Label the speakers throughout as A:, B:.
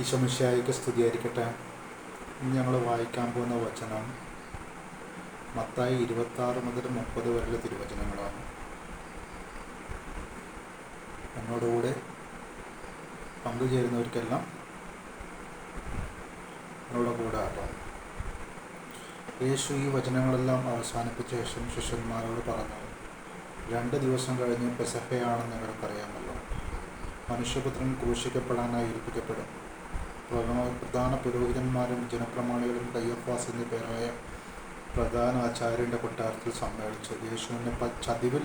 A: ഈശോ മിശിഹായ്ക്ക് സ്തുതിയായിരിക്കട്ടെ. ഇന്ന് ഞങ്ങൾ വായിക്കാൻ പോകുന്ന വചനം മത്തായി 26 മുതൽ 30 വരെയുള്ള തിരുവചനങ്ങളാണ്. എന്നോടുകൂടെ പങ്കുചേരുന്നവർക്കെല്ലാം എന്നോട് കൂടെ ആട്ടോ. യേശു ഈ വചനങ്ങളെല്ലാം അവസാനിപ്പിച്ച ശേഷം ശിഷ്യന്മാരോട് പറഞ്ഞു, 2 ദിവസം കഴിഞ്ഞ് പെസഹയാണെന്ന് നിങ്ങൾക്കറിയാമല്ലോ. മനുഷ്യപുത്രൻ ക്രൂശിക്കപ്പെടാനായി ഏൽപ്പിക്കപ്പെടും. പ്രധാന പുരോഹിതന്മാരും ജനപ്രമാണികളും കയ്യഫാസ് എന്നീ പേരായ പ്രധാന ആചാര്യൻ്റെ കൊട്ടാരത്തിൽ സമ്മേളിച്ച് യേശുവിനെ ചതിവിൽ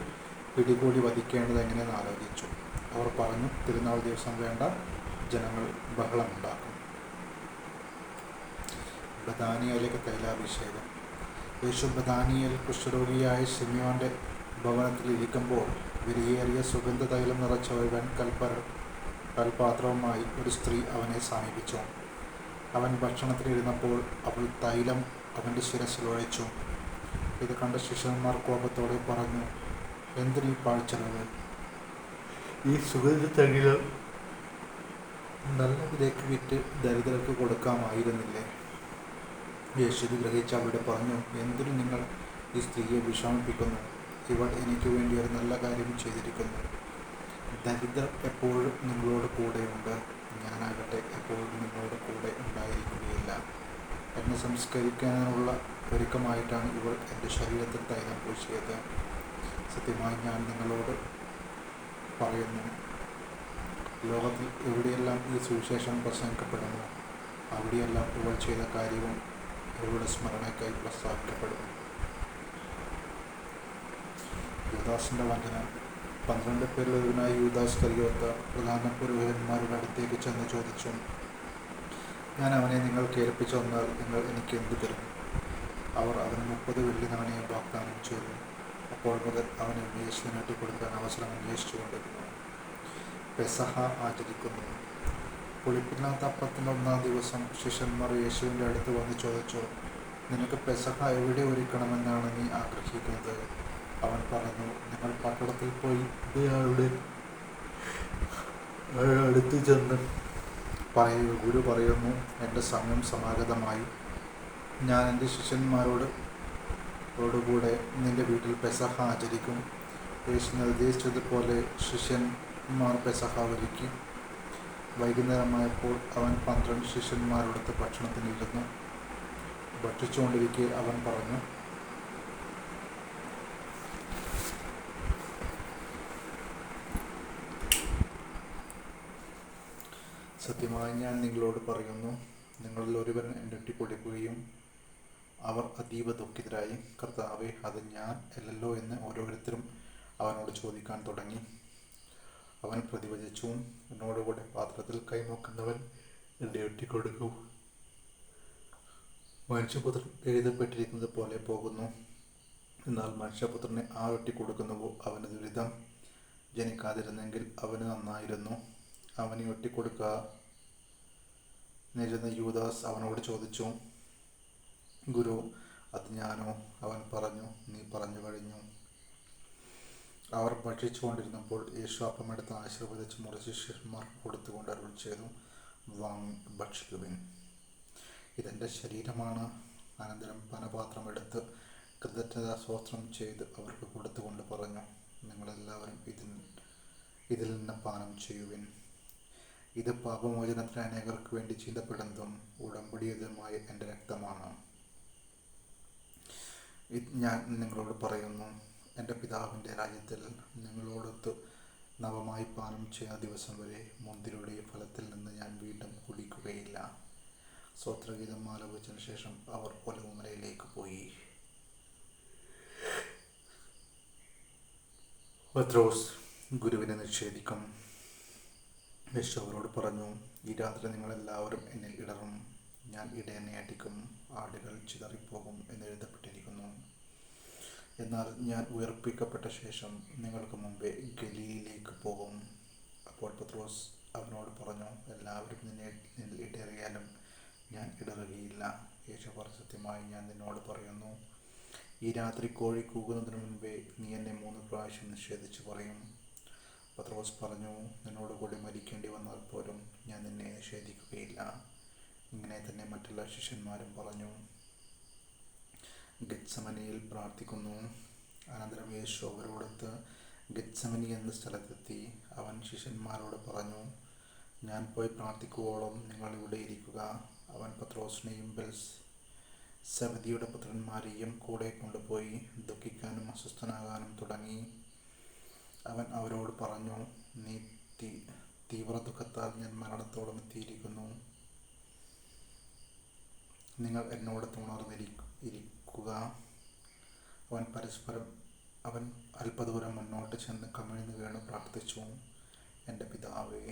A: പിടികൂടി വധിക്കേണ്ടത് എങ്ങനെയെന്ന് ആലോചിച്ചു. അവർ പറഞ്ഞു, തിരുനാൾ ദിവസം വേണ്ട, ജനങ്ങൾ ബഹളമുണ്ടാക്കും. ബഥാനിയയിലേക്ക് തൈലാഭിഷേകം. യേശു ബഥാനിയയിൽ കുഷ്ഠരോഗിയായ ശിമിയോൻ്റെ ഭവനത്തിൽ ഇരിക്കുമ്പോൾ വിലയേറിയ സുഗന്ധ തൈലം നിറച്ച ഒരു കൽപാത്രവുമായി ഒരു സ്ത്രീ അവനെ സമീപിച്ചു. അവൻ ഭക്ഷണത്തിലിരുന്നപ്പോൾ അവൾ തൈലം അവൻ്റെ ശിരസിൽ ഒഴിച്ചു. ഇത് കണ്ട ശിഷ്യന്മാർ കോപത്തോടെ പറഞ്ഞു, എന്തിനീ പാഴ്ചെലവ്? ഈ സുഗന്ധ തൈലം നല്ല വിലയ്ക്ക് വിറ്റ് ദരിദ്രർക്ക് കൊടുക്കാമായിരുന്നില്ലേ? യേശു ഇത് ഗ്രഹിച്ച് അവിടെ പറഞ്ഞു, എന്തിനു നിങ്ങൾ ഈ സ്ത്രീയെ വിഷമിപ്പിക്കുന്നു? ഇവൾ എനിക്ക് വേണ്ടി ഒരു നല്ല കാര്യം ചെയ്തിരിക്കുന്നു. ദരിദ്രർ എപ്പോഴും നിങ്ങളോട് കൂടെയുണ്ട്, ഞാനാകട്ടെ എപ്പോഴും നിങ്ങളോട് കൂടെ ഉണ്ടായിരിക്കുകയില്ല. എന്നെ സംസ്കരിക്കാനുള്ള ഒരുക്കമായിട്ടാണ് ഇവൾ എൻ്റെ ശരീരത്തിൽ തൈലം പൂശിയത്. സത്യമായി ഞാൻ നിങ്ങളോട് പറയുന്നു, ലോകത്തിൽ എവിടെയെല്ലാം ഈ സുവിശേഷം പ്രസംഗിക്കപ്പെടുന്നു, അവിടെയെല്ലാം ഇവൾ ചെയ്ത കാര്യവും ഇവളുടെ സ്മരണയ്ക്കായി പ്രസ്താവിക്കപ്പെടുന്നു. യൂദാസിൻ്റെ വഞ്ചന. 12 പേരിൽ ഒരുവനായ യൂദാസ് കറിയോത്ത പ്രധാന പുരോഹിതന്മാരുടെ അടുത്തേക്ക് ചെന്ന് ചോദിച്ചു, ഞാൻ അവനെ നിങ്ങൾക്ക് ഏൽപ്പിച്ചു തന്നാൽ നിങ്ങൾ എനിക്ക് എന്ത് തരും? അവർ അവന് 30 വെള്ളി നാണയം വാഗ്ദാനം ചെയ്തു. അപ്പോൾ മുതൽ അവന് യേശുവിനായിട്ട് കൊടുക്കാൻ അവസരം അന്വേഷിച്ചുകൊണ്ടിരുന്നു. പെസഹ ആചരിക്കുന്നു. പുളിപ്പില്ലാത്ത അപ്പത്തിൻ്റെ 1-ാം ദിവസം ശിഷ്യന്മാർ യേശുവിൻ്റെ അടുത്ത് വന്ന് ചോദിച്ചു, നിനക്ക് പെസഹ എവിടെ ഒരുക്കണമെന്നാണ് നീ ആഗ്രഹിക്കുന്നത്? അവൻ പറഞ്ഞു, നിങ്ങൾ പട്ടണത്തിൽ പോയി ഇയാളുടെ അടുത്ത് ചെന്ന് പറയുക, ഗുരു പറയുന്നു, എൻ്റെ സമയം സമാഗതമായി. ഞാൻ എൻ്റെ ശിഷ്യന്മാരോടുകൂടെ നിൻ്റെ വീട്ടിൽ പെസഹ ആചരിക്കും. യേശു നിർദ്ദേശിച്ചതുപോലെ ശിഷ്യന്മാർ പെസഹ ഒരുക്കി. വൈകുന്നേരമായപ്പോൾ അവൻ 12 ശിഷ്യന്മാരോടൊത്ത് ഭക്ഷണത്തിനിരുന്നു. ഭക്ഷിച്ചുകൊണ്ടിരിക്കെ അവൻ പറഞ്ഞു, സത്യമായി ഞാൻ നിങ്ങളോട് പറയുന്നു, നിങ്ങളിൽ ഒരുവൻ എൻ്റെ ഒറ്റി കൊടുക്കുകയും. അവർ അതീവ ദുഃഖിതരായി, കർത്താവേ, അത് ഞാൻ അല്ലല്ലോ എന്ന് ഓരോരുത്തരും അവനോട് ചോദിക്കാൻ തുടങ്ങി. അവൻ പ്രതിവചിച്ചു, എന്നോടുകൂടെ പാത്രത്തിൽ കൈനോക്കുന്നവൻ എൻ്റെ ഒറ്റി കൊടുക്കും. മനുഷ്യപുത്രൻ എഴുതപ്പെട്ടിരിക്കുന്നത് പോലെ പോകുന്നു. എന്നാൽ മനുഷ്യപുത്രനെ ആരൊറ്റി കൊടുക്കുന്നുവോ അവന് ദുരിതം. ജനിക്കാതിരുന്നെങ്കിൽ അവന് നന്നായിരുന്നു. അവനെ ഒറ്റിക്കൊടുക്കാനിരുന്ന യൂദാസ് അവനോട് ചോദിച്ചു, ഗുരു, അത് ഞാനോ? അവൻ പറഞ്ഞു, നീ പറഞ്ഞു കഴിഞ്ഞു. അവർ ഭക്ഷിച്ചുകൊണ്ടിരുന്നപ്പോൾ യേശു അപ്പമെടുത്ത് ആശീർവദിച്ച് മുറിച്ച് ശിഷ്യന്മാർക്ക് കൊടുത്തുകൊണ്ട് അരുൾ ചെയ്തു, വാങ്ങി ഭക്ഷിക്കുവിൻ, ഇതെൻ്റെ ശരീരമാണ്. അനന്തരം പാനപാത്രം എടുത്ത് കൃതജ്ഞതാസ്തോത്രം ചെയ്ത് അവർക്ക് കൊടുത്തുകൊണ്ട് പറഞ്ഞു, നിങ്ങളെല്ലാവരും ഇതിൽ നിന്ന് പാനം ചെയ്യുവിൻ. ഇത് പാപമോചനത്തിന് അനേകർക്ക് വേണ്ടി ചിന്തപ്പെടുന്നതും ഉടമ്പടിയതുമായ എൻ്റെ രക്തമാണ്. ഞാൻ നിങ്ങളോട് പറയുന്നു, എൻ്റെ പിതാവിൻ്റെ രാജ്യത്തിൽ നിങ്ങളോടൊത്ത് നവമായി പാനം ചെയ്യുന്ന ദിവസം വരെ മുന്തിരിയുടെ ഫലത്തിൽ നിന്ന് ഞാൻ വീണ്ടും കുടിക്കുകയില്ല. സ്തോത്രഗീതം ആലപിച്ചതിന് ശേഷം അവർ ഒലിവുമലയിലേക്ക് പോയി. പത്രോസ് ഗുരുവിനെ നിഷേധിക്കും. യേശു അവരോട് പറഞ്ഞു, ഈ രാത്രി നിങ്ങളെല്ലാവരും എന്നിൽ ഇടറും. ഞാൻ ഇടയനെ അടിക്കും, ആടുകൾ ചിതറിപ്പോകും എന്ന് എഴുതപ്പെട്ടിരിക്കുന്നു. എന്നാൽ ഞാൻ ഉയർപ്പിക്കപ്പെട്ട ശേഷം നിങ്ങൾക്ക് മുമ്പേ ഗലീലയിലേക്ക് പോകും. അപ്പോൾ പത്രോസ് അവനോട് പറഞ്ഞു, എല്ലാവരും നിന്നിൽ ഇടറിയാലും ഞാൻ ഇടറുകയില്ല. യേശു പറഞ്ഞു, സത്യമായി ഞാൻ നിന്നോട് പറയുന്നു, ഈ രാത്രി കോഴി കൂകുന്നതിന് മുൻപേ നീ എന്നെ 3 പ്രാവശ്യം നിഷേധിച്ച് പറയും. പത്രോസ് പറഞ്ഞു, നിന്നോടുകൂടി മരിക്കേണ്ടി വന്നാൽ പോലും ഞാൻ നിന്നെ നിഷേധിക്കുകയില്ല. ഇങ്ങനെ തന്നെ മറ്റുള്ള ശിഷ്യന്മാരും പറഞ്ഞു. ഗെത്സമനിയിൽ പ്രാർത്ഥിക്കുന്നു. അനന്തരം യേശു അവരോടൊത്ത് ഗെത്സമനി എന്ന സ്ഥലത്തെത്തി. അവൻ ശിഷ്യന്മാരോട് പറഞ്ഞു, ഞാൻ പോയി പ്രാർത്ഥിക്കുവോളം നിങ്ങൾ ഇവിടെ ഇരിക്കുക. അവൻ പത്രോസിനെയും സെബദിയുടെ പുത്രന്മാരെയും കൂടെ കൊണ്ടുപോയി ദുഃഖിക്കാനും അസ്വസ്ഥനാകാനും തുടങ്ങി. അവൻ അവരോട് പറഞ്ഞു, നീ തീവ്ര ദുഃഖത്താൽ ഞാൻ മരണത്തോളം എത്തിയിരിക്കുന്നു. നിങ്ങൾ എന്നോട് ഉണർന്നിരിക്കുക. അവൻ അല്പദൂരം മുന്നോട്ട് ചെന്ന് കമിഴ്ന്നു വീണ് പ്രാർത്ഥിച്ചു, എൻ്റെ പിതാവേ,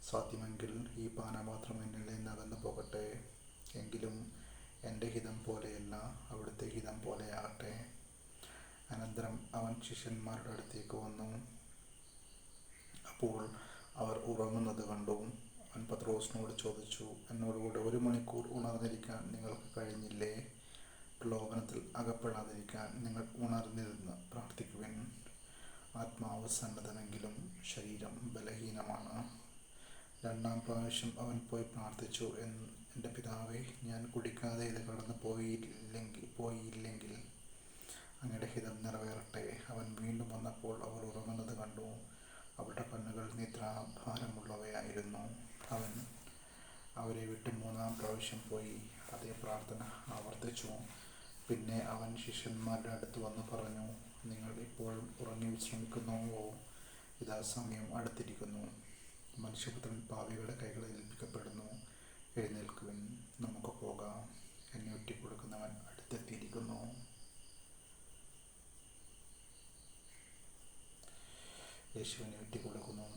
A: സാധ്യമെങ്കിൽ ഈ പാനപാത്രം എന്നിൽ നിന്ന് അകന്നു പോകട്ടെ. എങ്കിലും എൻ്റെ ഹിതം പോലെയല്ല, അവിടുത്തെ ഹിതം പോലെയാകട്ടെ. അനന്തരം അവൻ ശിഷ്യന്മാരുടെ അടുത്തേക്ക് വന്നു. അപ്പോൾ അവർ ഉറങ്ങുന്നത് കണ്ടു. അവൻ പത്രോസിനോട് ചോദിച്ചു, എന്നോടുകൂടെ 1 മണിക്കൂർ ഉണർന്നിരിക്കാൻ നിങ്ങൾക്ക് കഴിഞ്ഞില്ലേ? പ്രലോഭനത്തിൽ അകപ്പെടാതിരിക്കാൻ നിങ്ങൾ ഉണർന്നിരുന്ന് പ്രാർത്ഥിക്കുവിൻ. ആത്മാവ് സന്നദ്ധമെങ്കിലും ശരീരം ബലഹീനമാണ്. 2-ാം പ്രാവശ്യം അവൻ പോയി പ്രാർത്ഥിച്ചു, എൻ്റെ പിതാവേ, ഞാൻ കുടിക്കാതെ ഇത് കടന്നു പോയില്ലെങ്കിൽ അങ്ങയുടെ ഹിതം നിറവേറട്ടെ. അവൻ വീണ്ടും വന്നപ്പോൾ അവർ ഉറങ്ങുന്നത് കണ്ടു. അവരുടെ കണ്ണുകൾ നിദ്രാഭാരമുള്ളവയായിരുന്നു. അവൻ അവരെ വിട്ട് 3-ാം പ്രാവശ്യം പോയി അതേ പ്രാർത്ഥന ആവർത്തിച്ചു. പിന്നെ അവൻ ശിഷ്യന്മാരുടെ അടുത്ത് വന്ന് പറഞ്ഞു, നിങ്ങൾ ഇപ്പോഴും ഉറങ്ങി വിശ്രമിക്കുന്നുവോ? ഇതാ സമയം അടുത്തിരിക്കുന്നു. മനുഷ്യപുത്രൻ പാപികളുടെ കൈകളിൽ ഏൽപ്പിക്കപ്പെടുന്നു. എഴുന്നേൽക്കുവിൻ, നമുക്ക് പോകാം. എന്നെ ഒറ്റിക്കൊടുക്കുന്നവൻ അടുത്തെത്തിയിരിക്കുന്നു. യേശുവിനെ ഒറ്റിക്കൊടുക്കുന്നു.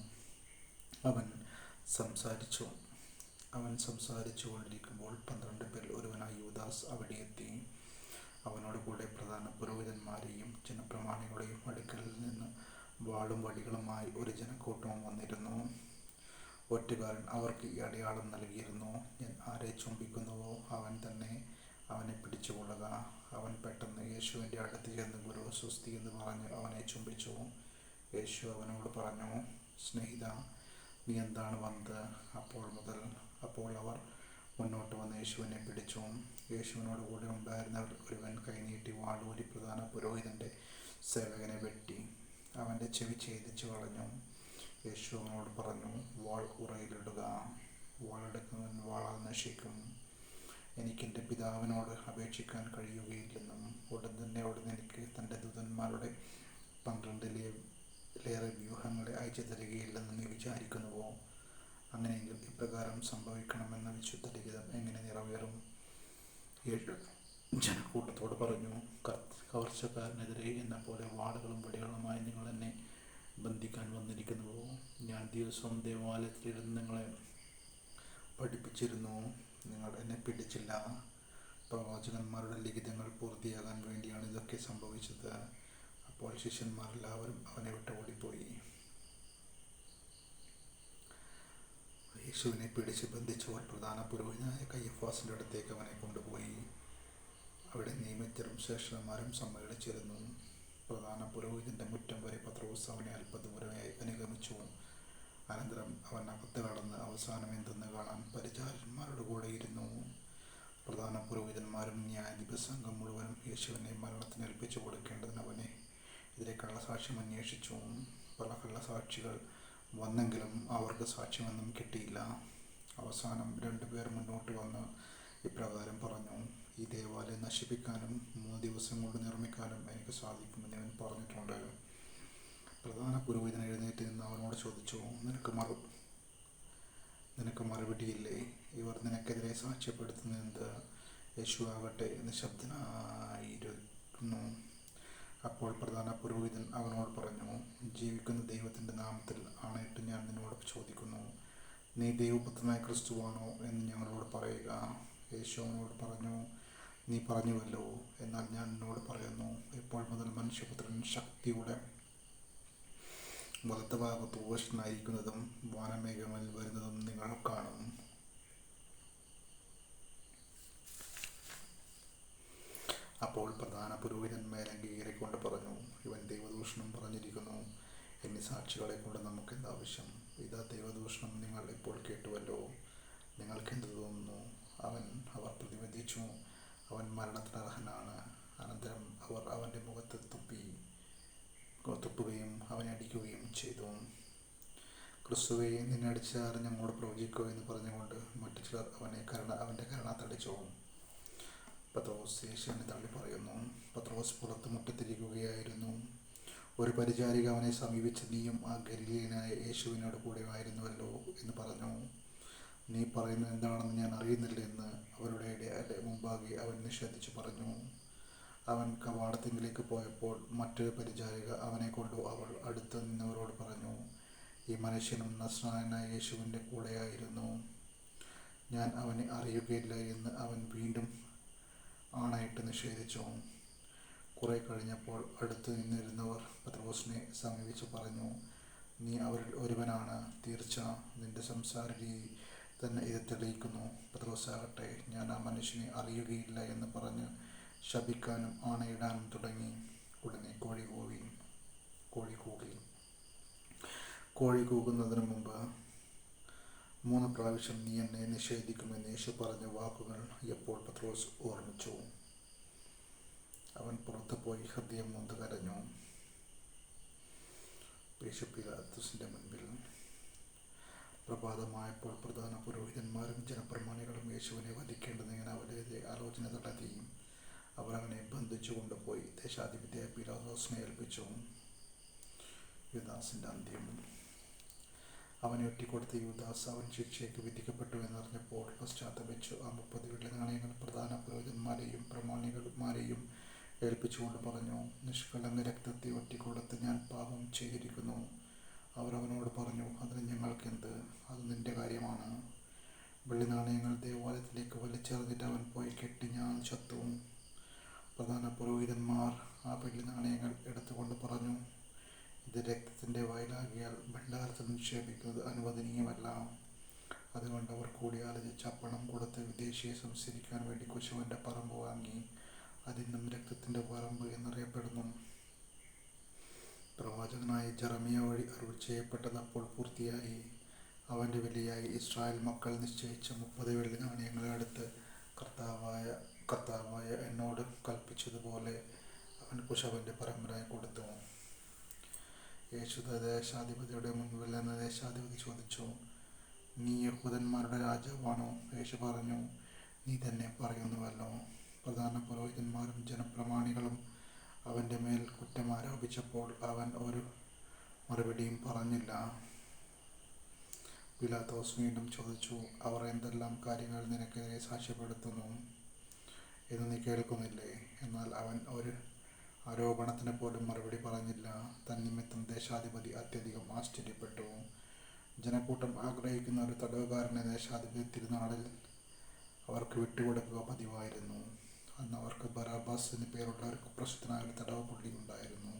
A: അവൻ സംസാരിച്ചു കൊണ്ടിരിക്കുമ്പോൾ 12 പേരിൽ ഒരുവനായ യൂദാസ് അവിടെ എത്തി. അവനോട് കൂടെ പ്രധാന പുരോഹിതന്മാരെയും ജനപ്രമാണികളുടെയും അടുക്കൽ നിന്ന് വാളും വടികളുമായി ഒരു ജനക്കൂട്ടവും വന്നിരുന്നു. ഒറ്റുകാരൻ അവർക്ക് ഈ അടയാളം നൽകിയിരുന്നു, ഞാൻ ആരെ ചുംബിക്കുന്നുവോ അവൻ തന്നെ, അവനെ പിടിച്ചുകൊള്ളുക. അവൻ പെട്ടെന്ന് യേശുവിൻ്റെ അടുത്ത് ചെന്ന്, ഗുരു, സ്വസ്തി എന്ന് പറഞ്ഞ് അവനെ ചുംബിച്ചു. യേശു അവനോട് പറഞ്ഞു, സ്നേഹിതാ, നീ എന്താണ് വന്നത്? അപ്പോൾ അവർ മുന്നോട്ട് വന്ന് യേശുവിനെ പിടിച്ചു. യേശുവിനോട് കൂടെ ഉണ്ടായിരുന്നവർ ഒരുവൻ കൈനീട്ടി വാളൂരി പ്രധാന പുരോഹിതൻ്റെ സേവകനെ വെട്ടി അവൻ്റെ ചെവി ഛേദിച്ചു കളഞ്ഞു. യേശു അവനോട് പറഞ്ഞു, വാൾ ഉറയിലിടുക. വാളെടുക്കുന്നവൻ വാളാൽ നശിക്കും. എനിക്കെൻ്റെ പിതാവിനോട് അപേക്ഷിക്കാൻ കഴിയുകയില്ലെന്നും ഉടൻ എനിക്ക് തൻ്റെ ദൂതന്മാരുടെ 12-ലേറെ വ്യൂഹങ്ങളെ അയച്ചു തരികയില്ലെന്നും നീ വിചാരിക്കുന്നുവോ? അങ്ങനെയെങ്കിൽ ഇപ്രകാരം സംഭവിക്കണമെന്ന വിശുദ്ധ ലിഖിതം എങ്ങനെ നിറവേറും? യേശു ജനക്കൂട്ടത്തോട് പറഞ്ഞു, കവർച്ചക്കാരനെതിരെ എന്ന പോലെ വാളുകളും വടികളുമായി നിങ്ങൾ എന്നെ ബന്ധിക്കാൻ വന്നിരിക്കുന്നുവോ? ഞാൻ ദിവസവും ദേവാലയത്തിലിരുന്ന് നിങ്ങളെ പഠിപ്പിച്ചിരുന്നു, നിങ്ങൾ എന്നെ പിടിച്ചില്ല. പ്രവാചകന്മാരുടെ ലിഖിതങ്ങൾ പൂർത്തിയാകാൻ വേണ്ടിയാണ് ഇതൊക്കെ സംഭവിച്ചത്. അപ്പോൾ ശിഷ്യന്മാരെല്ലാവരും അവനെ വിട്ട് ഓടിപ്പോയി. യേശുവിനെ പിടിച്ച് ബന്ധിച്ചവർ പ്രധാന പുരോഹിതനായ കയ്യഫാസിൻ്റെ അടുത്തേക്ക് അവനെ കൊണ്ടുപോയി. അവിടെ നിയമിതരും ശ്രേഷ്ഠന്മാരും സമ്മേളിച്ചിരുന്നു. പ്രധാന പുരോഹിതൻ്റെ മുറ്റം വരെ പത്രോസ് അവനെ അല്പദൂരമായി അനുഗമിച്ചു. അനന്തരം അവൻ അകത്ത് കടന്ന് അവസാനം എന്തെന്ന് കാണാൻ പരിചാരന്മാരുടെ കൂടെ ഇരുന്നു. പ്രധാന പുരോഹിതന്മാരും ന്യായാധിപ സംഘം മുഴുവനും യേശുവിനെ മരണത്തിന് ഏൽപ്പിച്ചു കൊടുക്കേണ്ടതിന് അവനെ എതിരെ കള്ളസാക്ഷ്യം അന്വേഷിച്ചു. പല കള്ളസാക്ഷികൾ വന്നെങ്കിലും അവർക്ക് സാക്ഷ്യമൊന്നും കിട്ടിയില്ല. അവസാനം 2 പേർ മുന്നോട്ട് വന്ന് ഇപ്രകാരം പറഞ്ഞു, ഈ ദേവാലയം നശിപ്പിക്കാനും 3 ദിവസം കൊണ്ട് നിർമ്മിക്കാനും എനിക്ക് സാധിക്കുമെന്ന് അവൻ പറഞ്ഞിട്ടുണ്ട്. പ്രധാന പുരോഹിതൻ എഴുന്നേറ്റ് നിന്ന് അവനോട് ചോദിച്ചു, നിനക്ക് മറുപടിയില്ലേ? ഇവർ നിനക്കെതിരെ സാക്ഷ്യപ്പെടുത്തുന്നത് യേശു ആകട്ടെ നിശബ്ദനായിരുന്നു. അപ്പോൾ പ്രധാന പുരോഹിതൻ അവനോട് പറഞ്ഞു, ജീവിക്കുന്ന ദൈവത്തിൻ്റെ നാമത്തിൽ ആണയിട്ട് ഞാൻ നിന്നോട് ചോദിക്കുന്നു, നീ ദൈവപുത്രനായ ക്രിസ്തുവാണോ എന്ന് ഞങ്ങളോട് പറയുക. യേശു അവനോട് പറഞ്ഞു, നീ പറഞ്ഞുവല്ലോ. എന്നാൽ ഞാൻ നിന്നോട് പറയുന്നു, ഇപ്പോൾ മുതൽ മനുഷ്യപുത്രൻ ശക്തിയുടെ വലത്തുഭാഗത്ത് ഉപവിഷ്ടനായിരിക്കുന്നതും വാനമേഘങ്ങളിൽ വരുന്നതും നിങ്ങൾ കാണും. അപ്പോൾ പ്രധാന പുരോഹിതൻ മേലങ്കി കീറിക്കൊണ്ട് പറഞ്ഞു, ഇവൻ ദൈവദൂഷണം പറഞ്ഞിരിക്കുന്നു. എന്നീ സാക്ഷികളെ കൊണ്ട് നമുക്ക് എന്താവശ്യം? ഇതാ ദൈവദൂഷണം നിങ്ങൾ ഇപ്പോൾ കേട്ടുവല്ലോ. നിങ്ങൾക്കെന്ത് തോന്നുന്നു? അവർ പ്രതിബന്ധിച്ചു, അവൻ മരണത്തിന് അർഹനാണ്. അനന്തരം അവർ അവൻ്റെ മുഖത്ത് തുപ്പുകയും അവനെ അടിക്കുകയും ചെയ്തു. ക്രിസ്തുവേ, നിന്നെ അടിച്ചാൽ ഞങ്ങളോട് പ്രവചിക്കോ എന്ന് പറഞ്ഞുകൊണ്ട് മറ്റു ചിലർ അവൻ്റെ കരണത്തടിച്ചു. പത്രോസ് യേശുവിനെ തള്ളി പറയുന്നു. പത്രോസ് പുറത്ത് മുറ്റത്തിരിക്കുകയായിരുന്നു. ഒരു പരിചാരിക അവനെ സമീപിച്ച്, നീയും ആ ഗലീലയനായ യേശുവിനോട് കൂടെ ആയിരുന്നുവല്ലോ എന്ന് പറഞ്ഞു. നീ പറയുന്നത് എന്താണെന്ന് ഞാൻ അറിയുന്നില്ല എന്ന് അവരുടെ മുമ്പാകെ അവൻ നിഷേധിച്ചു പറഞ്ഞു. അവൻ കവാടത്തിങ്കിലേക്ക് പോയപ്പോൾ മറ്റൊരു പരിചാരിക അവനെ കൊണ്ടു അവൾ അടുത്ത് നിന്നവരോട് പറഞ്ഞു, ഈ മനുഷ്യനും നസ്രായനായ യേശുവിൻ്റെ കൂടെയായിരുന്നു. ഞാൻ അവനെ അറിയുകയില്ല എന്ന് അവൻ വീണ്ടും ആണയിട്ട് നിഷേധിച്ചു. കുറെ കഴിഞ്ഞപ്പോൾ അടുത്ത് നിന്നിരുന്നവർ പത്രോസിനെ സമീപിച്ച് പറഞ്ഞു, നീ അവരിൽ ഒരുവനാണ്, തീർച്ച, നിന്റെ സംസാര രീതി തന്നെ ഇത് തെളിയിക്കുന്നു. പത്രോസാകട്ടെ, ഞാൻ ആ മനുഷ്യനെ അറിയുകയില്ല എന്ന് പറഞ്ഞ് ശപിക്കാനും ആണയിടാനും തുടങ്ങി. ഉടനെ കോഴി കൂകുന്നതിന് മുമ്പ് 3 പ്രാവശ്യം നീ എന്നെ നിഷേധിക്കുമെന്ന് യേശു പറഞ്ഞ വാക്കുകൾ എപ്പോൾ പത്രോസ് ഓർമ്മിച്ചു. അവൻ പുറത്തു പോയി ഹൃദയം നൊന്ത് കരഞ്ഞു. പീലാത്തോസിന്റെ മുൻപിൽ. പ്രഭാതമായപ്പോൾ പ്രധാന പുരോഹിതന്മാരും ജനപ്രമാണികളും യേശുവിനെ വധിക്കേണ്ടതിങ്ങനെ അവരെ ആലോചന നടത്തി. അവർ അവനെ ബന്ധിച്ചു കൊണ്ടുപോയി ദേശാധിപതിയായ പീലാത്തോസിനെ ഏൽപ്പിച്ചു. യൂദാസിന്റെ അന്ത്യം. അവനെ ഒറ്റിക്കൊടുത്ത യൂദാസ് അവൻ ശിക്ഷയ്ക്ക് വിധിക്കപ്പെട്ടു എന്നറിഞ്ഞപ്പോൾ പശ്ചാത്തപിച്ചു. ആ 30 വെള്ളി നാണയങ്ങൾ പ്രധാന പുരോഹിതന്മാരെയും പ്രമാണികന്മാരെയും ഏൽപ്പിച്ചുകൊണ്ട് പറഞ്ഞു, നിഷ്കളങ്ക രക്തത്തെ ഒറ്റിക്കൊടുത്ത് ഞാൻ പാപം ചെയ്തിരിക്കുന്നു. അവർ അവനോട് പറഞ്ഞു, അതിന് ഞങ്ങൾക്കെന്ത്? അത് നിന്റെ കാര്യമാണ്. വെള്ളി നാണയങ്ങൾ ദേവാലയത്തിലേക്ക് വലിച്ചെറിഞ്ഞിട്ട് അവൻ പോയി കെട്ടി ഞാൻ ചത്തു. പ്രധാന പുരോഹിതന്മാർ ആ വെള്ളി നാണയങ്ങൾ എടുത്തുകൊണ്ട് പറഞ്ഞു, ഇത് രക്തത്തിൻ്റെ വയലാകിയാൽ ഭണ്ഡാരത്തിൽ നിക്ഷേപിക്കുന്നത് അനുവദനീയമല്ല. അതുകൊണ്ട് അവർ കൂടി ആലോചിച്ച് ആ പണം കൊടുത്ത് വിദേശിയെ സംസ്കരിക്കാൻ വേണ്ടി കുശവൻ്റെ പറമ്പ് വാങ്ങി. അതിന്നും രക്തത്തിൻ്റെ പറമ്പ് എന്നറിയപ്പെടുന്നു. പ്രവാചകനായ ജെറമിയ വഴി അരുൾ ചെയ്യപ്പെട്ടത് അപ്പോൾ പൂർത്തിയായി. അവൻ്റെ വിലയായി ഇസ്രായേൽ മക്കൾ നിശ്ചയിച്ച 30 വെള്ളി നാണയങ്ങളെ അടുത്ത് കർത്താവായ എന്നോട് കൽപ്പിച്ചതുപോലെ അവൻ കുശവൻ്റെ പറമ്പിനായി കൊടുത്തു. യേശു ദേശാധിപതിയുടെ മുൻപിൽ നിന്ന് ദേശാധിപതി ചോദിച്ചു, നീ യഹൂദന്മാരുടെ രാജാവാണോ? യേശു പറഞ്ഞു, നീ തന്നെ പറയുന്നുവല്ലോ. പ്രധാന പുരോഹിതന്മാരും ജനപ്രമാണികളും അവൻ്റെ മേൽ കുറ്റം ആരോപിച്ചപ്പോൾ അവൻ ഒരു മറുപടിയും പറഞ്ഞില്ല. പീലാത്തോസ് വീണ്ടും ചോദിച്ചു, അവർ എന്തെല്ലാം കാര്യങ്ങൾ നിനക്കെതിരെ സാക്ഷ്യപ്പെടുത്തുന്നു എന്ന് നീ കേൾക്കുന്നില്ലേ? എന്നാൽ അവൻ ഒരു ആരോപണത്തിന് പോലും മറുപടി പറഞ്ഞില്ല. തന്നിമിത്തം ദേശാധിപതി അത്യധികം ആശ്ചര്യപ്പെട്ടു. ജനക്കൂട്ടം ആഗ്രഹിക്കുന്ന ഒരു തടവുകാരനെ ദേശാധിപതി തിരുനാളിൽ അവർക്ക് വിട്ടുകൊടുക്കുക പതിവായിരുന്നു. അന്ന് അവർക്ക് ബറാബാസ് എന്ന് പേരുള്ള ഒരു കുപ്രസിദ്ധനായ ഒരു തടവ് പുള്ളി ഉണ്ടായിരുന്നു.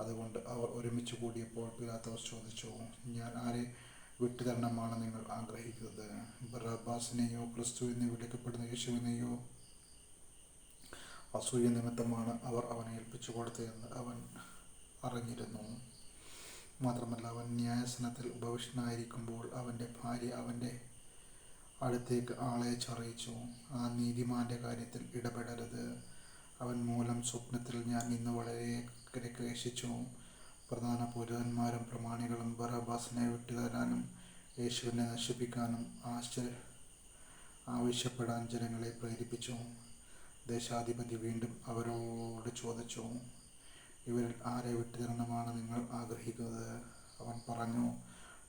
A: അതുകൊണ്ട് അവർ ഒരുമിച്ച് കൂടിയപ്പോൾ പീലാത്തോസ് ചോദിച്ചു, ഞാൻ ആരെ വിട്ടുതരണമാണ് നിങ്ങൾ ആഗ്രഹിക്കുന്നത്? ബറാബാസിനെയോ ക്രിസ്തു എന്ന് വിളിക്കപ്പെടുന്ന യേശുവിനെയോ? അസൂയ നിമിത്തമാണ് അവർ അവനെ ഏൽപ്പിച്ചു കൊടുത്തതെന്ന് അവൻ അറിഞ്ഞിരുന്നു. മാത്രമല്ല, അവൻ ന്യായാസനത്തിൽ ഉപവിഷ്ടനായിരിക്കുമ്പോൾ അവൻ്റെ ഭാര്യ അവൻ്റെ അടുത്തേക്ക് ആളെ അറിയിച്ചു, ആ നീതിമാന്റെ കാര്യത്തിൽ ഇടപെടരുത്. അവൻ മൂലം സ്വപ്നത്തിൽ ഞാൻ ഇന്ന് വളരെ ക്ലേശിച്ചു. പ്രധാന പുരോഹിതന്മാരും പ്രമാണികളും ബറാബാസിനെ വിട്ടുതരാനും യേശുവിനെ നശിപ്പിക്കാനും ആവശ്യപ്പെടാൻ ജനങ്ങളെ പ്രേരിപ്പിച്ചു. ദേശാധിപതി വീണ്ടും അവരോട് ചോദിച്ചു, ഇവരിൽ ആരെ വിട്ടുതരണമാണ് നിങ്ങൾ ആഗ്രഹിക്കുന്നത്? അവൻ പറഞ്ഞു,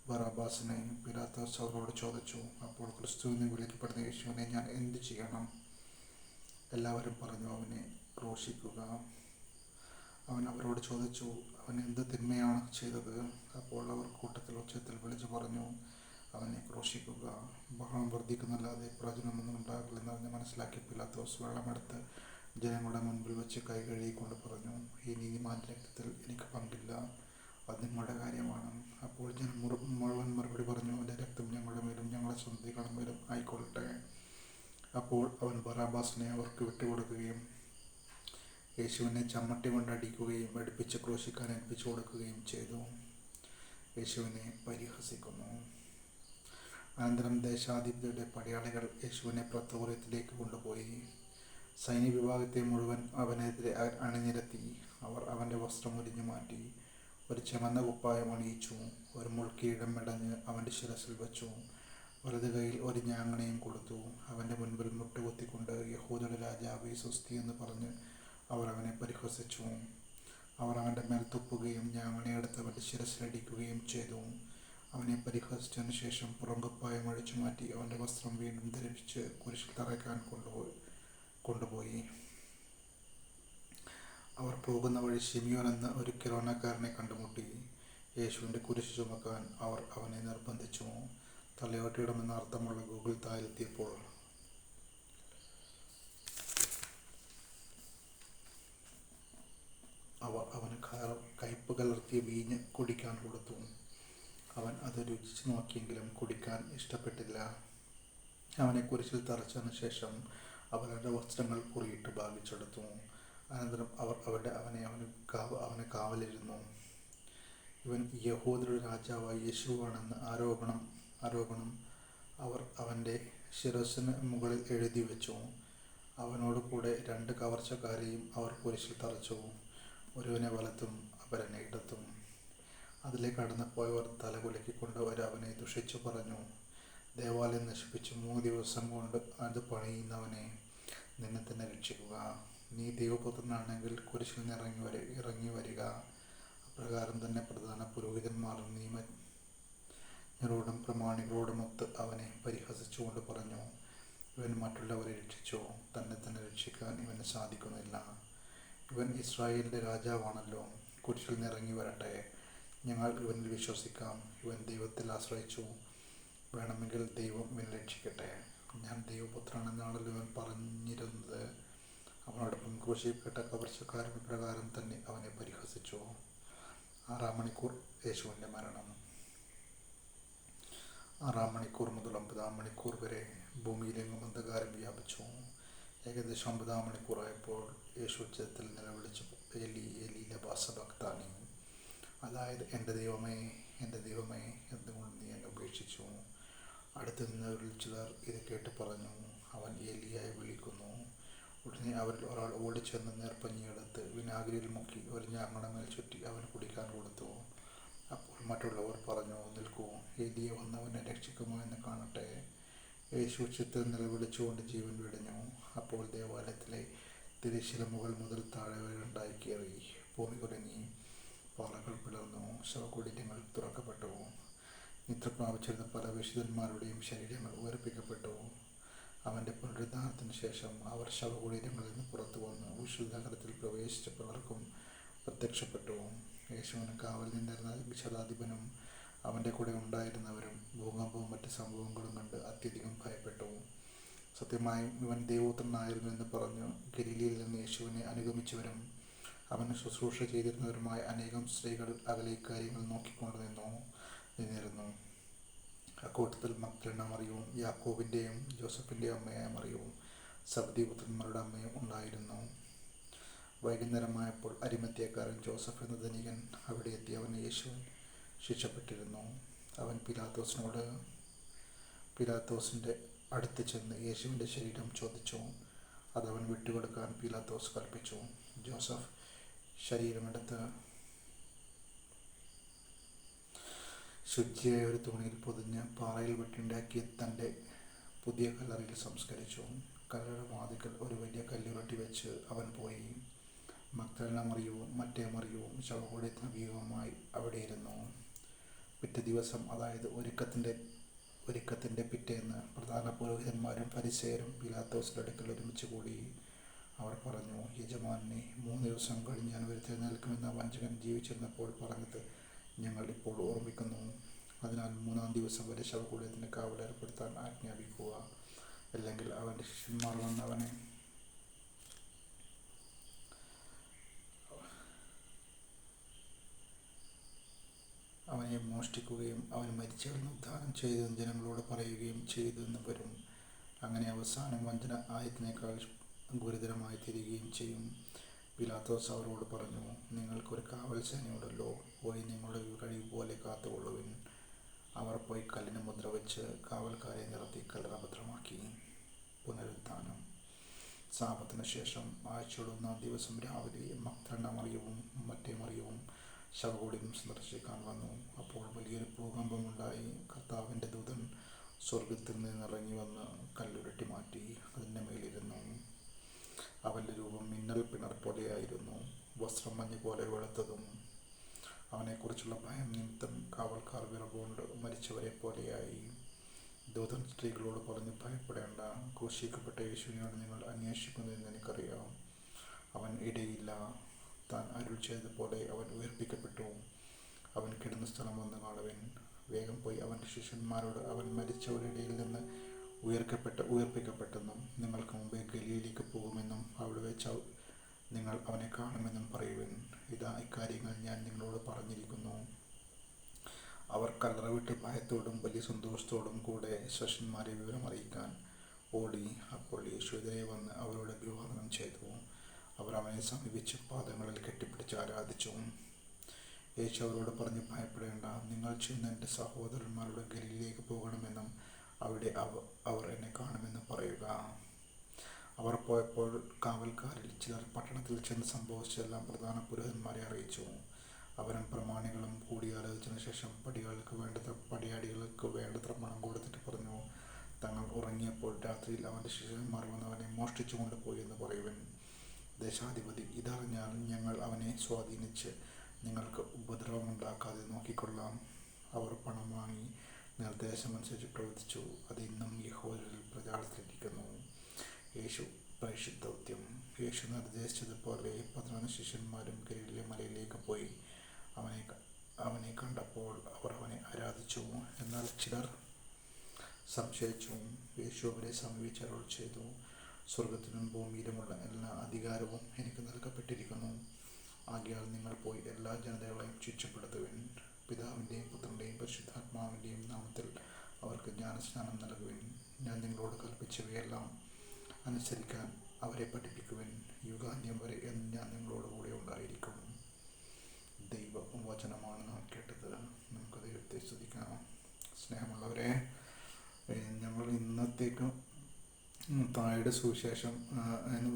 A: ബറാബാസിനെ. പീലാത്തോസ് അവരോട് ചോദിച്ചു, അപ്പോൾ ക്രിസ്തു എന്ന് വിളിക്കപ്പെടുന്ന യേശുവിനെ ഞാൻ എന്ത് ചെയ്യണം? എല്ലാവരും പറഞ്ഞു, അവനെ ക്രൂശിക്കുക. അവൻ അവരോട് ചോദിച്ചു, അവൻ എന്ത് തിന്മയാണ് ചെയ്തത്? അപ്പോൾ അവർ കൂട്ടത്തിൽ ഉച്ചത്തിൽ വിളിച്ചു പറഞ്ഞു, അവനെ ക്രൂശിക്കുക. ബഹളം വർദ്ധിക്കുന്നല്ലാതെ പ്രയോജനമൊന്നും ഉണ്ടാകില്ലെന്നറിഞ്ഞ് മനസ്സിലാക്കിയ പീലാത്തോസ് വെള്ളമെടുത്ത് ജനങ്ങളുടെ മുൻപിൽ വെച്ച് കൈ കഴുകിക്കൊണ്ട് പറഞ്ഞു, ഈ നീതിമാന്റെ രക്തത്തിൽ എനിക്ക് പങ്കില്ല, അത് നിങ്ങളുടെ കാര്യമാണ്. അപ്പോൾ ജനം മുഴുവൻ മറുപടി പറഞ്ഞു, അവൻ്റെ രക്തം ഞങ്ങളുടെ മേലും ഞങ്ങളുടെ സന്തതികളുടെ മേലും ആയിക്കൊള്ളട്ടെ. അപ്പോൾ അവൻ ബറാബാസിനെ അവർക്ക് വിട്ടുകൊടുക്കുകയും യേശുവിനെ ചമ്മട്ടി കൊണ്ടടിക്കുകയും അടുപ്പിച്ച് ക്രൂശിക്കാൻ ഏൽപ്പിച്ചു കൊടുക്കുകയും ചെയ്തു. യേശുവിനെ പരിഹസിക്കുന്നു. അനന്തരം ദേശാധിപതിയുടെ പടയാളികൾ യേശുവിനെ പ്രത്തോറിയത്തിലേക്ക് കൊണ്ടുപോയി. സൈന്യവിഭാഗത്തെ മുഴുവൻ അവനെതിരെ അണിനിരത്തി. അവർ അവൻ്റെ വസ്ത്രം ഉരിഞ്ഞു മാറ്റി, ഒരു ചുമന്ന കുപ്പായം അണിയിച്ചു, ഒരു മുൾക്കിരീടം മെടഞ്ഞ് അവൻ്റെ ശിരസിൽ വച്ചു, വലതു കൈയിൽ ഒരു ഞാങ്ങണയും കൊടുത്തു. അവൻ്റെ മുൻപിൽ മുട്ടുകുത്തിക്കൊണ്ട് യഹൂദരുടെ രാജാവേ സ്വസ്തി എന്ന് പറഞ്ഞ് അവർ അവനെ പരിഹസിച്ചു. അവർ അവൻ്റെ മേൽ തുപ്പുകയും ഞാങ്ങണയെടുത്ത് അവൻ്റെ ശിരസിലടിക്കുകയും ചെയ്തു. അവനെ പരിഹസിച്ചതിന് ശേഷം പുറംകുപ്പായം അഴിച്ചു മാറ്റി അവൻ്റെ വസ്ത്രം വീണ്ടും ധരിപ്പിച്ച് കുരിശിൽ തറയ്ക്കാൻ കൊണ്ടുപോയി. അവർ പോകുന്ന വഴി ശിമിയോൻ എന്ന ഒരു കിരോനക്കാരനെ കണ്ടുമുട്ടി. യേശുവിൻ്റെ കുരിശ് ചുമക്കാൻ അവർ അവനെ നിർബന്ധിച്ചു. തലയോട്ടിയിടമെന്ന അർത്ഥമുള്ള ഗൂഗിൾ തായിലെത്തിയപ്പോൾ അവർ അവന് കയ്പ് കലർത്തിയ വീഞ്ഞ് കുടിക്കാൻ കൊടുത്തു. അവൻ അത് രുചിച്ചു നോക്കിയെങ്കിലും കുടിക്കാൻ ഇഷ്ടപ്പെട്ടില്ല. അവനെ കുരിശിൽ തറച്ചതിന് ശേഷം അവരുടെ വസ്ത്രങ്ങൾ കുറിയിട്ട് ഭാഗിച്ചെടുത്തു. അനന്തരം അവർ അവനെ കാവലിരുന്നു. ഇവൻ യഹൂദരുടെ രാജാവായ യേശുവാണെന്ന് ആരോപണം അവർ അവൻ്റെ ശിരസ്സിന് മുകളിൽ എഴുതി വെച്ചു. അവനോട് കൂടെ 2 കവർച്ചക്കാരെയും അവർ കുരിശിൽ തറച്ചു, ഒരുവനെ വലത്തും അപരനെ ഇടത്തും. അതിലേക്ക് കടന്നുപോയവർ തല കുലുക്കിക്കൊണ്ട് അവനെ ദുഷിച്ചു പറഞ്ഞു, ദേവാലയം നശിപ്പിച്ച് 3 ദിവസം കൊണ്ട് അത് പണിയുന്നവനെ, നിന്നെ തന്നെ രക്ഷിക്കുക. നീ ദൈവപുത്രനാണെങ്കിൽ കുരിശിൽ നിന്ന് ഇറങ്ങി വരിക. അപ്രകാരം തന്നെ പ്രധാന പുരോഹിതന്മാരും നിയമജ്ഞരോടും പ്രമാണികളോടുമൊത്ത് അവനെ പരിഹസിച്ചുകൊണ്ട് പറഞ്ഞു, ഇവൻ മറ്റുള്ളവരെ രക്ഷിച്ചു, തന്നെ തന്നെ രക്ഷിക്കാൻ ഇവന് സാധിക്കുന്നില്ല. ഇവൻ ഇസ്രായേലിൻ്റെ രാജാവാണല്ലോ. കുരിശിൽ നിന്ന് ഇറങ്ങി വരട്ടെ, ഞങ്ങൾ ഇവനിൽ വിശ്വസിക്കാം. ഇവൻ ദൈവത്തിൽ ആശ്രയിച്ചു, വേണമെങ്കിൽ ദൈവം ഇവനെ രക്ഷിക്കട്ടെ. ഞാൻ ദൈവപുത്രനാണെന്നാണല്ലോ ഇവൻ പറഞ്ഞിരുന്നത്. അവനോടൊപ്പം ക്രൂശിക്കപ്പെട്ട കവർച്ചക്കാരൻ പ്രകാരം തന്നെ അവനെ പരിഹസിച്ചു. 6-ാം മണിക്കൂർ യേശുവിൻ്റെ മരണം. 6-ാം മണിക്കൂർ മുതൽ 9-ാം മണിക്കൂർ വരെ ഭൂമിയിലെങ്ങും അന്ധകാരം വ്യാപിച്ചു. ഏകദേശം 9-ാം മണിക്കൂറായപ്പോൾ യേശു ഉച്ചത്തിൽ നിലവിളിച്ചു, ഏലി ഏലി ലമാ സബക്താനി, അതായത് എൻ്റെ ദൈവമേ എന്തുകൊണ്ട് നീ എന്നെ ഉപേക്ഷിച്ചു. അടുത്ത് നിന്നവരിൽ ചിലർ ഇത് കേട്ട് പറഞ്ഞു, അവൻ ഏലിയായി വിളിക്കുന്നു. ഉടനെ അവരിൽ ഒരാൾ ഓടിച്ചെന്ന് നേർപ്പഞ്ഞിയെടുത്ത് വിനാഗിരിയിൽ മുക്കി ഒരു ഞാങ്ങണമേൽ ചുറ്റി അവന് കുടിക്കാൻ കൊടുത്തു. അപ്പോൾ മറ്റുള്ളവർ പറഞ്ഞു, നിൽക്കൂ, ഏലിയ വന്നവനെ രക്ഷിക്കുമോ എന്ന് കാണട്ടെ. യേശു ഉച്ചത്തിൽ നിലവിളിച്ചുകൊണ്ട് ജീവൻ വെടിഞ്ഞു. അപ്പോൾ ദേവാലയത്തിലെ തിരശ്ശീല മുകൾ മുതൽ താഴെ വരെ 2ആയി കീറി. ഭൂമി കുലുങ്ങി, പാറകൾ പിളർന്നു, ശവകുടീരങ്ങൾ തുറക്കപ്പെട്ടു. നിദ്ര പ്രാപിച്ചിരുന്ന പല വിശുദ്ധന്മാരുടെയും ശരീരങ്ങൾ ഉയർപ്പിക്കപ്പെട്ടു. അവൻ്റെ പുനരുദ്ധാനത്തിന് ശേഷം അവർ ശവകുടീരങ്ങളിൽ നിന്ന് പുറത്തു വന്ന് വിശുദ്ധ നഗരത്തിൽ പ്രവേശിച്ച പലർക്കും പ്രത്യക്ഷപ്പെട്ടു. യേശുവിന് കാവൽ നിന്നിരുന്ന ശതാധിപനും അവൻ്റെ കൂടെ ഉണ്ടായിരുന്നവരും ഭൂകമ്പവും മറ്റ് സംഭവങ്ങളും കണ്ട് അത്യധികം ഭയപ്പെട്ടു. സത്യമായും ഇവൻ ദൈവപുത്രനായിരുന്നു എന്ന് പറഞ്ഞു ഗലീലയിൽ നിന്ന് യേശുവിനെ അനുഗമിച്ചവരും അവന് ശുശ്രൂഷ ചെയ്തിരുന്നവരുമായ അനേകം സ്ത്രീകൾ അകലെ കാര്യങ്ങൾ നോക്കിക്കൊണ്ട് നിന്നിരുന്നു. അക്കൂട്ടത്തിൽ മഗ്ദലന മറിയവും യാക്കോബിൻ്റെയും ജോസഫിൻ്റെയും അമ്മയായ മറിയവും സബ്ദീപുത്രന്മാരുടെ അമ്മയും ഉണ്ടായിരുന്നു. വൈകുന്നേരമായപ്പോൾ അരിമത്ഥ്യക്കാരൻ ജോസഫ് എന്ന ധനികൻ അവിടെ എത്തി അവൻ യേശു ശിക്ഷപ്പെട്ടിരുന്നു. അവൻ പീലാത്തോസിൻ്റെ അടുത്ത് ചെന്ന് യേശുവിൻ്റെ ശരീരം ചോദിച്ചു. അതവൻ വിട്ടുകൊടുക്കാൻ പീലാത്തോസ് കൽപ്പിച്ചു. ജോസഫ് ശരീരമെടുത്ത് ശുചിയായ ഒരു തുണിയിൽ പൊതിഞ്ഞ് പാറയിൽ വെട്ടിയുണ്ടാക്കിയ തൻ്റെ പുതിയ കല്ലറയിൽ സംസ്കരിച്ചു. കല്ലറ വാതിക്കൽ ഒരു വലിയ കല്ലുരുട്ടി വെച്ച് അവൻ പോയി. മഗ്ദലന മറിയവും മറ്റേ മറിയവും ശവകുടീരത്തിന് സമീപമായി അവിടെയിരുന്നു. പിറ്റേ ദിവസം, അതായത് ഒരുക്കത്തിൻ്റെ പിറ്റേന്ന്, പ്രധാന പുരോഹിതന്മാരും ഫരിസേയരും പീലാത്തോസിൻ്റെ അടുക്കൽ ഒരുമിച്ച് കൂടി. അവർ പറഞ്ഞു, യജമാനനെ, 3 ദിവസം കഴിഞ്ഞ് ഞാൻ ഉയർത്തെഴുന്നേൽക്കുമെന്ന വഞ്ചകൻ ജീവിച്ചിരുന്നപ്പോൾ പറഞ്ഞത് ഞങ്ങൾ ഇപ്പോൾ ഓർമ്മിക്കുന്നു. അതിനാൽ 3-ാം ദിവസം വരെ ശവകുടീരത്തിന് കാവലേർപ്പെടുത്താൻ ആജ്ഞാപിക്കുക. അല്ലെങ്കിൽ അവൻ്റെ ശിഷ്യന്മാർ വന്ന് അവനെ മോഷ്ടിക്കുകയും അവൻ മരിച്ചവരിൽ ഉദ്ധാനം ചെയ്തെന്ന് ജനങ്ങളോട് പറയുകയും ചെയ്തെന്ന് വരും. അങ്ങനെ അവസാനം വഞ്ചന ആയതിനേക്കാൾ ഗുരുതരമായി തീരുകയും ചെയ്യും. പിലാത്തോസ് അവരോട് പറഞ്ഞു, നിങ്ങൾക്കൊരു കാവൽ സേനയുണ്ടല്ലോ, പോയി നിങ്ങളുടെ കഴിവ് പോലെ കാത്തുകൊള്ളുവിൻ. അവർ പോയി കല്ലിന് മുദ്ര വെച്ച് കാവൽക്കാരെ നിർത്തി കല്ലറ ഭദ്രമാക്കി. പുനരുത്ഥാനം. സാപത്തിനു ശേഷം ആഴ്ചയുടെ 1-ാം ദിവസം രാവിലെ മഗ്ദലന മറിയവും മറ്റേ മറിയവും ശവകുടീരം സന്ദർശിക്കാൻ വന്നു. അപ്പോൾ വലിയൊരു ഭൂകമ്പമുണ്ടായി. കർത്താവിൻ്റെ ദൂതൻ സ്വർഗത്തിൽ നിന്നിറങ്ങി വന്ന് കല്ലുരുട്ടി മാറ്റി അതിൻ്റെ മേലിരുന്നു. അവൻ്റെ രൂപം മിന്നൽ പിണർ പോലെയായിരുന്നു, വസ്ത്രം മഞ്ഞ് പോലെ വെളുത്തതും. അവനെക്കുറിച്ചുള്ള ഭയം നിമിത്തം കാവൽക്കാർ വിറവുകൊണ്ട് മരിച്ചവരെ പോലെയായി. ദൂതൻ സ്ത്രീകളോട് പറഞ്ഞു, ഭയപ്പെടേണ്ട, ക്രൂശിക്കപ്പെട്ട യേശുവിനെയാണ് നിങ്ങൾ അന്വേഷിക്കുന്നതെന്ന് എനിക്കറിയാം. അവൻ ഇടയില്ല. താൻ അരുൾ ചെയ്തതുപോലെ അവൻ ഉയർപ്പിക്കപ്പെട്ടു. അവൻ കിടന്ന സ്ഥലം വന്ന് കാണുവിൻ. വേഗം പോയി അവൻ്റെ ശിഷ്യന്മാരോട്, അവൻ മരിച്ചവരുടെ ഇടയിൽ നിന്ന് ഉയർപ്പിക്കപ്പെട്ടെന്നും നിങ്ങൾക്ക് മുമ്പേ ഗലീലയിലേക്ക് പോകുമെന്നും അവിടെ വെച്ച് നിങ്ങൾ അവനെ കാണുമെന്നും പറയുവിൻ. ഇതാ, ഇക്കാര്യങ്ങൾ ഞാൻ നിങ്ങളോട് പറഞ്ഞിരിക്കുന്നു. അവർ കല്ലറ വിട്ട് ഭയത്തോടും വലിയ സന്തോഷത്തോടും കൂടെ ശിഷ്യന്മാരെ വിവരം അറിയിക്കാൻ ഓടി. അപ്പോൾ യേശു എതിരെ വന്ന് അവരോട് അഭിവാദനം ചെയ്തു. അവർ അവനെ സമീപിച്ച് പാദങ്ങളിൽ കെട്ടിപ്പിടിച്ച് ആരാധിച്ചു. യേശു അവരോട് പറഞ്ഞു, ഭയപ്പെടേണ്ട, നിങ്ങൾ ചെന്ന് എൻ്റെ സഹോദരന്മാരോട് ഗലീലയിലേക്ക് പോകണമെന്നും അവിടെ അവർ എന്നെ കാണുമെന്നും പറയുക. അവർ പോയപ്പോൾ കാവൽക്കാരിൽ ചിലർ പട്ടണത്തിൽ ചെന്ന് സംഭവിച്ചതെല്ലാം പ്രധാന പുരോഹിതന്മാരെ അറിയിച്ചു. അവരും പ്രമാണികളും കൂടിയാലോചിച്ചതിനു ശേഷം പടിയാടികൾക്ക് വേണ്ടത്ര പണം കൊടുത്തിട്ട് പറഞ്ഞു, തങ്ങൾ ഉറങ്ങിയപ്പോൾ രാത്രിയിൽ അവൻ്റെ ശിഷ്യന്മാർ വന്ന് അവനെ മോഷ്ടിച്ചു കൊണ്ടുപോയി എന്ന് പറയുവൻ. ദേശാധിപതി ഇതറിഞ്ഞാൽ ഞങ്ങൾ അവനെ സ്വാധീനിച്ച് നിങ്ങൾക്ക് ഉപദ്രവമുണ്ടാക്കാതെ നോക്കിക്കൊള്ളാം. അവർ പണം വാങ്ങി നിർദ്ദേശമനുസരിച്ച് പ്രവർത്തിച്ചു. അത് ഇന്നും യഹൂദരിൽ പ്രചാരത്തിലിരിക്കുന്നു. യേശു പരിശുദ്ധൗത്യം. യേശു നിർദ്ദേശിച്ചതുപോലെ 11 ശിഷ്യന്മാരും ഗലീല മലയിലേക്ക് പോയി. അവനെ കണ്ടപ്പോൾ അവർ അവനെ ആരാധിച്ചു. എന്നാൽ ചിലർ സംശയിച്ചു. യേശു അവരെ സമീപിച്ച് അരുൾ ചെയ്തു, സ്വർഗത്തിലും ഭൂമിയിലുമുള്ള എല്ലാ അധികാരവും എനിക്ക് നൽകപ്പെട്ടിരിക്കുന്നു. ആകയാൽ നിങ്ങൾ പോയി എല്ലാ ജനതകളെയും ശിക്ഷപ്പെടുത്തുവിൻ. പിതാവിൻ്റെയും പുത്രൻ്റെയും പരിശുദ്ധാത്മാവിൻ്റെയും നാമത്തിൽ അവർക്ക് ജ്ഞാനസ്നാനം നൽകുവിൻ. ഞാൻ നിങ്ങളോട് കൽപ്പിച്ചവയെല്ലാം അനുസരിക്കാൻ അവരെ പഠിപ്പിക്കുവിൻ. യുഗാന്ത്യം വരെ എന്ന് ഞാൻ നിങ്ങളോട് കൂടെ ഉണ്ടായിരിക്കും. ദൈവവചനമാണ് നാം കേട്ടത്. നമുക്ക് ദൈവത്തെ സ്തുതിക്കാം. സ്നേഹമുള്ളവരെ, ഞങ്ങൾ ഇന്നത്തേക്ക് താഴെ സുവിശേഷം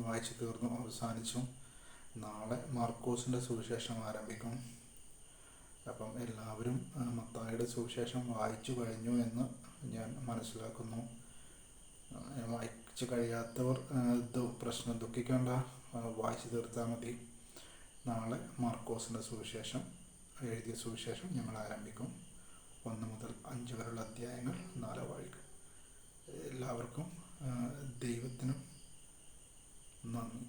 A: വായിച്ചു തീർന്നു, അവസാനിച്ചു. നാളെ മാർക്കോസിൻ്റെ സുവിശേഷം ആരംഭിക്കും. അപ്പം എല്ലാവരും മത്തായിയുടെ സുവിശേഷം വായിച്ചു കഴിഞ്ഞു എന്ന് ഞാൻ മനസ്സിലാക്കുന്നു. വായിച്ചു കഴിയാത്തവർ ദുഃഖിക്കേണ്ട, വായിച്ചു തീർത്താൽ മതി. നാളെ മാർക്കോസിൻ്റെ സുവിശേഷം, എഴുതിയ സുവിശേഷം ഞങ്ങൾ ആരംഭിക്കും. 1 മുതൽ 5 വരെയുള്ള അധ്യായങ്ങൾ 4 വായിക്കും. എല്ലാവർക്കും ദൈവത്തിനും നന്ദി.